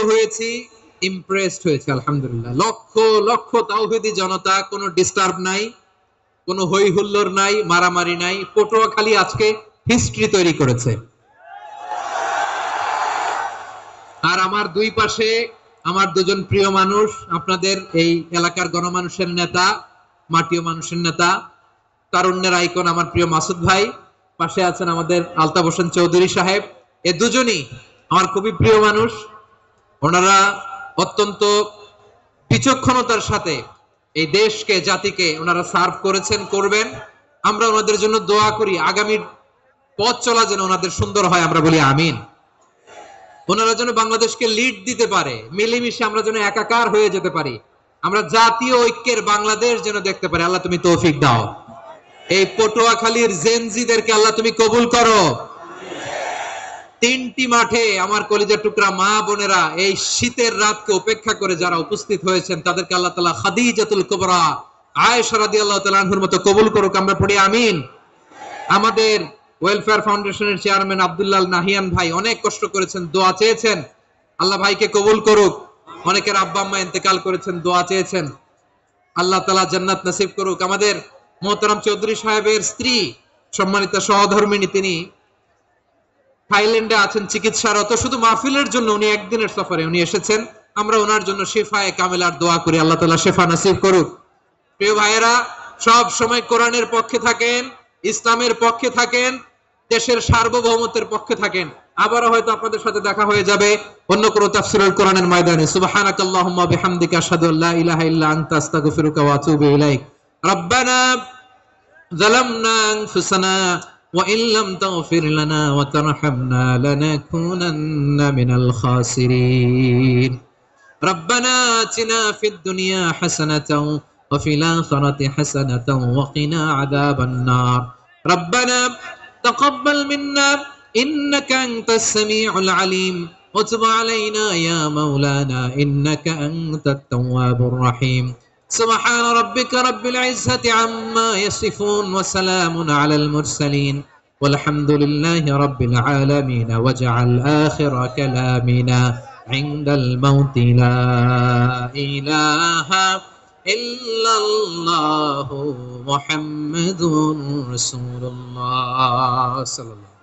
হয়েছি, ইমপ্রেসড হয়েছে আলহামদুলিল্লাহ। লক্ষ লক্ষ তাওহীদি জনতা, কোনো ডিস্টার্ব নাই, কোনো হই হুল্লোড় নাই, মারামারি নাই। পটুয়াখালী আজকে হিস্ট্রি তৈরি করেছে। আর আমার দুই পাশে আমার দুজন প্রিয় মানুষ, আপনাদের এই এলাকার গণমানুষের নেতা, মাটিও মানুষের নেতা, তারুণ্যের আইকন আমার প্রিয় মাসুদ ভাই। পাশে আছেন আমাদের আলতাফ হোসেন চৌধুরী সাহেব। এ দুজনই আমার খুবই প্রিয় মানুষ। ওনারা অত্যন্ত বিচক্ষণতার সাথে এই দেশকে, জাতিকে ওনারা সার্ভ করেছেন, করবেন। আমরা ওনাদের জন্য দোয়া করি, আগামীর পথ চলা যেন ওনাদের সুন্দর হয়, আমরা বলি আমিন। ওনারা যেন বাংলাদেশকে লিড দিতে পারে, মিলেমিশে আমরা যেন একাকার হয়ে যেতে পারি, আমরা জাতীয় ঐক্যের বাংলাদেশ যেন দেখতে পারি। আল্লাহ তুমি তৌফিক দাও। এই পটুয়াখালীর জেনজিদেরকে আল্লাহ তুমি কবুল করো। তিনটি মাঠে আমার কলিজার টুকরা মা বোনেরা এই শীতের রাতকে উপেক্ষা করে যারা উপস্থিত হয়েছেন, তাদেরকে আল্লাহ তাআলা খাদিজাতুল কুবরা আয়েশা রাদিয়াল্লাহু তাআলা আনহার মতো কবুল করুক, আমরা পড়ি আমিন। আমাদের ওয়েলফেয়ার ফাউন্ডেশনের চেয়ারম্যান আব্দুল্লাহ নাহিয়ান ভাই অনেক কষ্ট করেছেন, দোয়া চেয়েছেন, আল্লাহ ভাইকে কবুল করুক। অনেকের আব্বা আম্মা ইন্তেকাল করেছেন, দোয়া চেয়েছেন, আল্লাহ তাআলা জান্নাত নসিব করুক। আমাদের মোহতারাম চৌধুরী সাহেবের স্ত্রী, সম্মানিতা সহধর্মিণী, তিনি থাইল্যান্ডে আছেন চিকিৎসারত। শুধু মাহফিলের জন্য উনি একদিনের সফরে উনি এসেছেন। আমরা ওনার জন্য শিফায়ে কামিলার দোয়া করি, আল্লাহ তাআলা শিফা নসিব করুক। প্রিয় ভাইয়েরা, সব সময় কোরআনের পক্ষে থাকেন, ইসলামের পক্ষে থাকেন, দেশের সার্বভৌমত্বের পক্ষে থাকেন। আবারও হয়তো আপনাদের সাথে দেখা হয়ে যাবে অন্য কোনো তাফসীরুল কোরআনের ময়দানে। সুবহানাকাল্লাহুম্মা বিহামদিকা আশহাদু আল্লা ইলাহা ইল্লা আনতা আস্তাগফিরুকা ওয়া আতুবু ইলাইক। রব্বানা যালামনা আনফুসানা ওয়া ইন লাম তাগফির লানা ওয়া তারহামনা লানাকুনান্না মিনাল খাসিরিন। রব্বানা আতিনা ফিদ দুনিয়া হাসানাতাও وفي الآخرة حسنة وقنا عذاب النار ربنا تقبل منا إنك أنت السميع العليم وتب علينا يا مولانا إنك أنت التواب الرحيم سبحان ربك رب العزة عما يصفون وسلام على المرسلين والحمد لله رب العالمين واجعل آخر كلامنا عند الموت لا إله إلا الله محمد رسول الله صلى الله عليه وسلم।